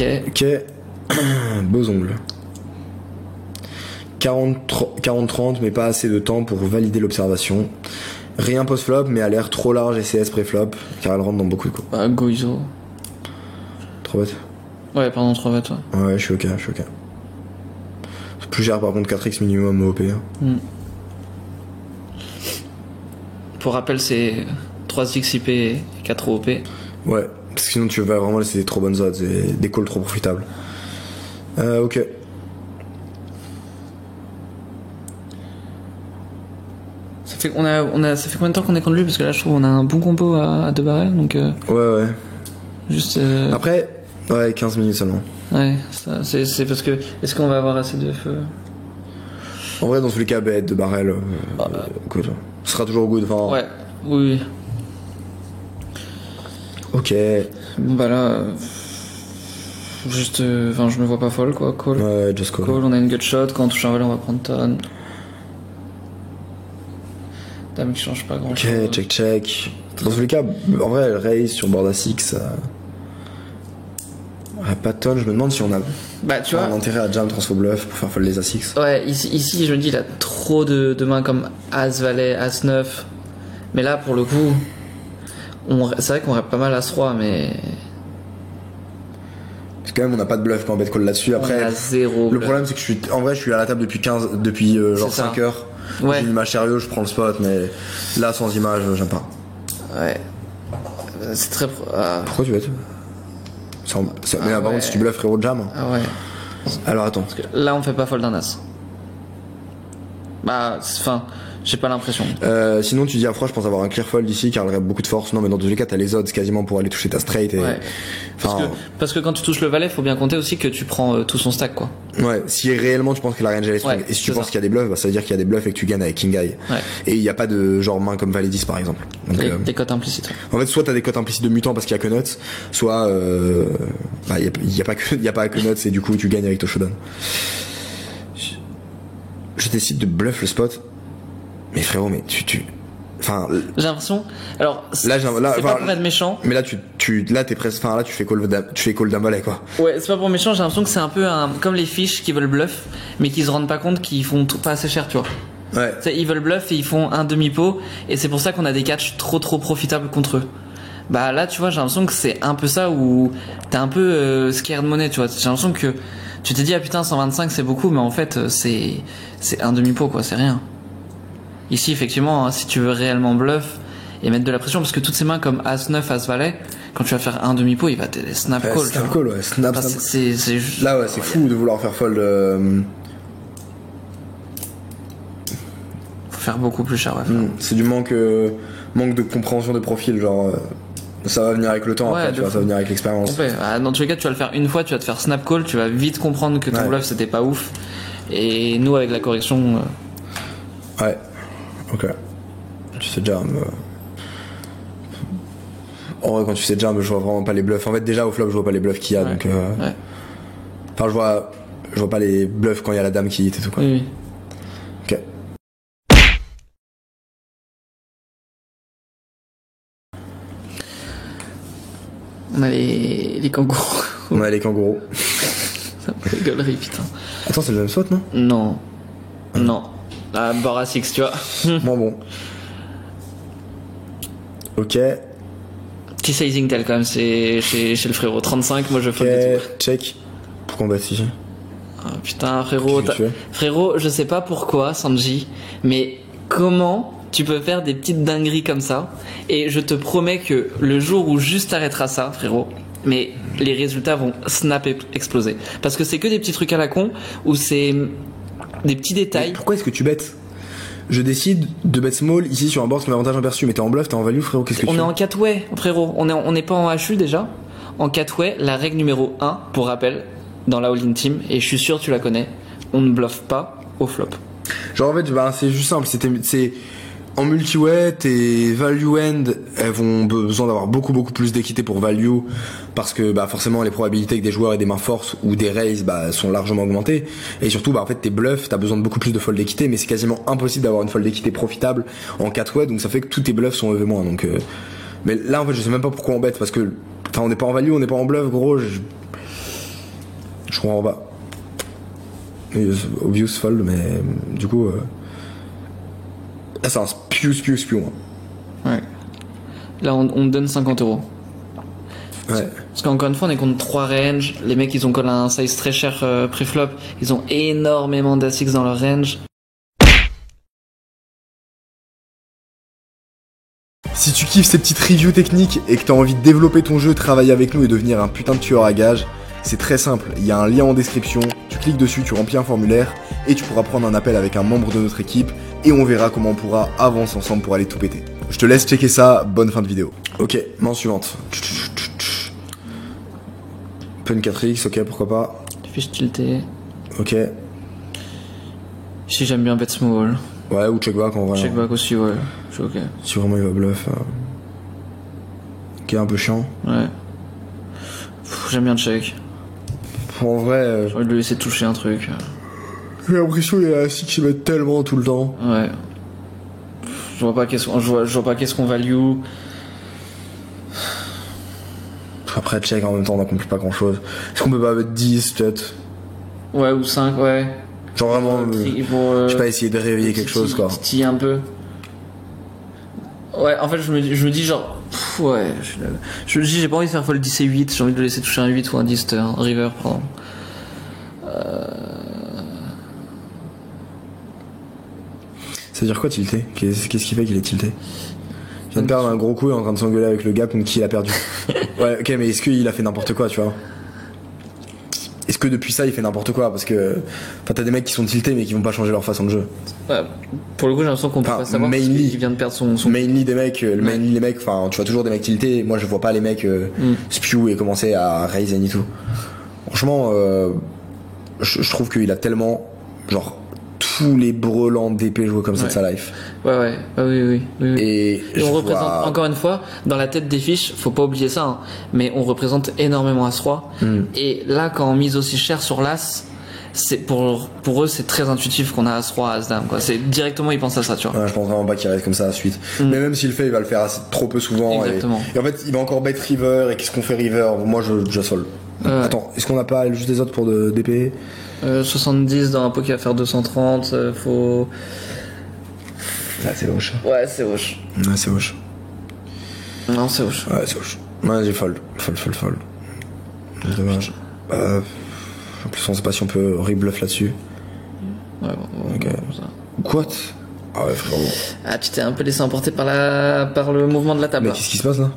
Ok. Beaux ongles. 40-30, mais pas assez de temps pour valider l'observation. Rien post-flop, mais a l'air trop large et CS pré-flop, car elle rentre dans beaucoup de coups. Go ISO. 3 bêtes. Ouais, pardon, 3 bêtes, ouais. Ouais, je suis ok. C'est plus cher par contre, 4x minimum OP. Hein. Pour rappel, c'est 3x IP et 4 OP. Ouais, parce que sinon tu vas vraiment laisser des trop bonnes odds et des calls trop profitables. Ok. Ça fait combien de temps qu'on est contre lui? Parce que là, je trouve qu'on a un bon combo à 2 barrels, donc. Ouais. Juste. Après, ouais, 15 minutes seulement. Ouais, ça, c'est parce que. Est-ce qu'on va avoir assez de feu? En vrai, dans tous les cas, bête de barrel, good. Ce sera toujours good. Enfin, ouais, oui. Ok. Bon, bah là. Juste. Enfin, je me vois pas folle, quoi. Call. Ouais, just call. Call, on a une gut shot. Quand on touche un valet, on va prendre tonne. Dame qui change pas grand chose. Ok, check. Dans tous les cas, en vrai, elle raise sur board à 6. Pas de tonne, je me demande si on a un intérêt à jam transfo bluff pour faire fold les A6. Ouais, ici je me dis il a trop de mains comme As, Valet, As 9. Mais là pour le coup, c'est vrai qu'on rêve pas mal As 3, mais. Parce que quand même on n'a pas de bluff quand on bet call là-dessus. Après, on a zéro le bluff. problème c'est que je suis à la table depuis genre 5 heures. Ouais. J'ai une image sérieuse, je prends le spot, mais là sans image, j'aime pas. Ouais. C'est très. Pourquoi tu bêtes mais par contre, si tu bluffes frérot, jam. Ah ouais. Alors attends. Parce que là, on fait pas fold d'un As. Bah, enfin, j'ai pas l'impression. Sinon, tu dis à froid, je pense avoir un clear fold ici car elle a beaucoup de force. Non, mais dans tous les cas, t'as les odds quasiment pour aller toucher ta straight. Et... Ouais. Parce que quand tu touches le valet, faut bien compter aussi que tu prends tout son stack, quoi. Ouais, si réellement tu penses que la range elle est strong, et si tu penses qu'il y a des bluffs, bah ça veut dire qu'il y a des bluffs et que tu gagnes avec King High. Ouais. Et il n'y a pas de genre main comme Valet 10 par exemple. Donc, des cotes implicites. En fait, soit t'as des cotes implicites de mutant parce qu'il y a que nuts, soit il y a pas que nuts et du coup tu gagnes avec ton showdown. Je décide de bluff le spot, mais frérot, mais enfin, j'ai l'impression. Alors, c'est pas pour être méchant. Mais là, t'es presque. Enfin, là, tu fais call d'un valet, quoi. Ouais, c'est pas pour méchant. J'ai l'impression que c'est un peu comme les fiches qui veulent bluff, mais qui se rendent pas compte qu'ils font pas assez cher, tu vois. Ouais. T'sais, ils veulent bluff et ils font un demi-pot, et c'est pour ça qu'on a des catchs trop profitables contre eux. Bah là, tu vois, j'ai l'impression que c'est un peu ça où t'es un peu scared money, tu vois. J'ai l'impression que tu t'es dit ah putain 125 c'est beaucoup, mais en fait c'est un demi-pot, quoi, c'est rien. Ici, effectivement, si tu veux réellement bluff et mettre de la pression, parce que toutes ces mains comme As-9, As-Valet, quand tu vas faire un demi-pot, il va te snap call. Snap call, ouais. Snap. C'est juste... Là, ouais, c'est fou de vouloir faire fold. Faut faire beaucoup plus cher, ouais. C'est du manque de compréhension de profil, genre. Ça va venir avec le temps, après, tu vois, ça va venir avec l'expérience. Dans tous les cas, tu vas le faire une fois, tu vas te faire snap call, tu vas vite comprendre que ton bluff c'était pas ouf. Et nous, avec la correction. Ouais. Ok. Tu sais jam. En vrai, quand tu sais jam, je vois vraiment pas les bluffs. En fait, déjà au flop, je vois pas les bluffs qu'il y a. Donc, Enfin, je vois pas les bluffs quand il y a la dame qui hit et tout, quoi. Oui. Ok. On a les kangourous. On a les kangourous. Ça me rigolerie, putain. Attends, c'est le même spot, non? Non. Ah, bar à 6, tu vois. Bon. Ok. Petit sizing tel quand même, c'est chez le frérot. 35, moi je fais le tour. Check. Pourquoi on bat ici? Ah, putain, frérot, je sais pas pourquoi, Sanji, mais comment tu peux faire des petites dingueries comme ça? Et je te promets que le jour où juste t'arrêteras ça, frérot, mais les résultats vont snap exploser. Parce que c'est que des petits trucs à la con, où c'est des petits détails. Mais pourquoi est-ce que tu bêtes? Je décide de bet small ici sur un board qui m'avantage aperçu, mais t'es en bluff, t'es en value, frérot, qu'est-ce que tu fais? On est en 4-way, frérot, on n'est pas en HU déjà. En 4-way, la règle numéro 1, pour rappel, dans la all-in team, et je suis sûr tu la connais, on ne bluffe pas au flop. Genre en fait, c'est juste simple, c'est en multi-way, tes value end, elles vont besoin d'avoir beaucoup plus d'équité pour value, parce que forcément les probabilités que des joueurs aient des mains fortes ou des raises sont largement augmentées, et surtout en fait tes bluffs, t'as besoin de beaucoup plus de fold d'équité, mais c'est quasiment impossible d'avoir une fold d'équité profitable en 4-way, donc ça fait que tous tes bluffs sont EV-. Donc mais là en fait je sais même pas pourquoi on bête, parce que on n'est pas en value, on n'est pas en bluff, gros. Je comprends pas. Obvious fold, mais du coup. Là, c'est un spew. Hein. Ouais. Là, on donne 50 €. Ouais. Parce qu'encore une fois, on est contre 3 ranges. Les mecs, ils ont collé un size très cher pré-flop. Ils ont énormément d'As-X dans leur range. Si tu kiffes ces petites reviews techniques et que t'as envie de développer ton jeu, travailler avec nous et devenir un putain de tueur à gages, c'est très simple. Il y a un lien en description. Tu cliques dessus, tu remplis un formulaire et tu pourras prendre un appel avec un membre de notre équipe et on verra comment on pourra avancer ensemble pour aller tout péter. Je te laisse checker ça. Bonne fin de vidéo. Ok, main suivante. Pun 4x, ok, pourquoi pas. Fiche tilté. Ok. Si j'aime bien bet small. Ouais, ou check back en vrai. Check back aussi, ouais. Je suis ok. Si vraiment il va bluff. Ok, un peu chiant. Ouais. J'aime bien check. En vrai. J'ai envie de le laisser toucher un truc. J'ai l'impression qu'il y a un six qui met tellement tout le temps. Ouais. Je vois pas qu'est-ce qu'on value. Après check en même temps on n'accomplit pas grand chose. Est-ce qu'on peut pas mettre 10 peut-être? Ouais, ou 5, ouais. Genre vraiment, je sais pas, essayer de réveiller quelque chose quoi. Titiller un peu. Ouais, en fait je me dis genre, ouais, je me dis j'ai pas envie de faire fold 10 et 8, j'ai envie de le laisser toucher un 8 ou un 10, un river pardon. Ça veut dire quoi tilter? Qu'est-ce qui fait qu'il est tilté? Il vient de perdre un gros coup et est en train de s'engueuler avec le gars contre qui il a perdu. Ouais, ok, mais est-ce qu'il a fait n'importe quoi, tu vois? Est-ce que depuis ça il fait n'importe quoi? Parce que t'as des mecs qui sont tiltés mais qui vont pas changer leur façon de jeu. Ouais, pour le coup j'ai l'impression qu'on peut pas savoir parce qu'il vient de perdre son... Mainly des mecs, mainly les mecs, enfin tu vois toujours des mecs tiltés, moi je vois pas les mecs spew et commencer à raise et tout. Franchement je trouve qu'il a tellement genre tous les brelans d'épée joués comme ça de sa life. Ouais, oui. Et on représente, encore une fois, dans la tête des fiches, faut pas oublier ça, hein, mais on représente énormément As-3. Et là, quand on mise aussi cher sur l'As, c'est pour eux, c'est très intuitif qu'on a As-3, As-Dame, quoi. C'est directement, ils pensent à ça, tu vois. Ouais, je pense vraiment pas qu'il reste comme ça à la suite. Mais même s'il le fait, il va le faire trop peu souvent. Exactement. Et en fait, il va encore bet river, et qu'est-ce qu'on fait river? Moi, je fold. Attends, est-ce qu'on n'a pas juste des autres pour d'épée? 70 dans un pot qui va faire 230, faut... Ah, c'est hoche. Ouais, c'est hoche. Ouais, c'est hoche. Non, c'est hoche. Ouais, c'est hoche. Ouais, j'ai fold. Fold. C'est dommage. En plus, on sait pas si on peut rebluff là-dessus. Ouais, bon, ok. Bon, ça. What? Ah ouais, frérot. Ah, tu t'es un peu laissé emporter par le mouvement de la table. Mais qu'est-ce qui se passe là?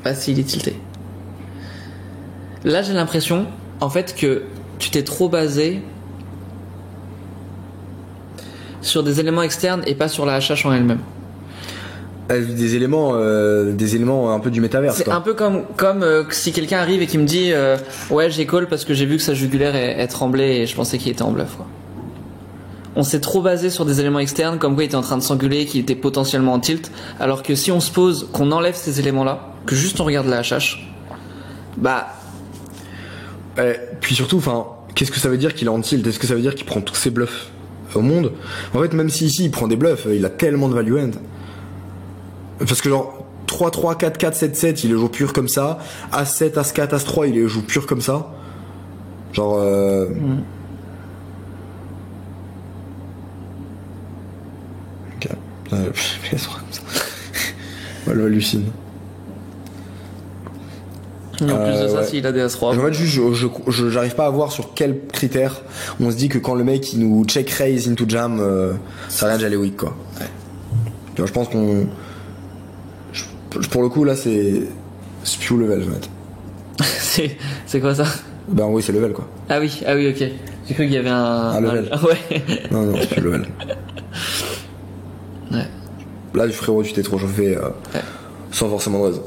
Bah, s'il est tilté. Là, j'ai l'impression, en fait, que tu t'es trop basé sur des éléments externes et pas sur la HH en elle-même. Des éléments un peu du métaverse. C'est quoi. un peu comme si quelqu'un arrive et qui me dit ouais, j'ai call parce que j'ai vu que sa jugulaire elle tremblait et je pensais qu'il était en bluff, quoi. On s'est trop basé sur des éléments externes, comme quoi il était en train de s'engueuler, qu'il était potentiellement en tilt, alors que si on se pose, qu'on enlève ces éléments-là, que juste on regarde la HH, bah... Puis surtout, enfin, qu'est-ce que ça veut dire qu'il est en tilt? Est-ce que ça veut dire qu'il prend tous ses bluffs au monde? En fait, même si ici il prend des bluffs, il a tellement de value end. Parce que genre 3-3, 4-4, 7-7, il les joue pur comme ça. As-7, As-4, As-3, il les joue pur comme ça. Genre... Ok. On hallucine. En plus de ça, ouais. s'il a des As-3. En fait, juste, j'arrive pas à voir sur quels critères on se dit que quand le mec il nous check raise into jam, ça range aller weak quoi. Ouais. Tu vois, je pense qu'on... Pour le coup là c'est spew level je vais mettre. c'est quoi ça? Ben oui c'est level quoi. Ah oui ok. J'ai cru qu'il y avait un level. Ouais. Non spew level. Ouais. Là du frérot tu t'es trop chauffé sans forcément de raison.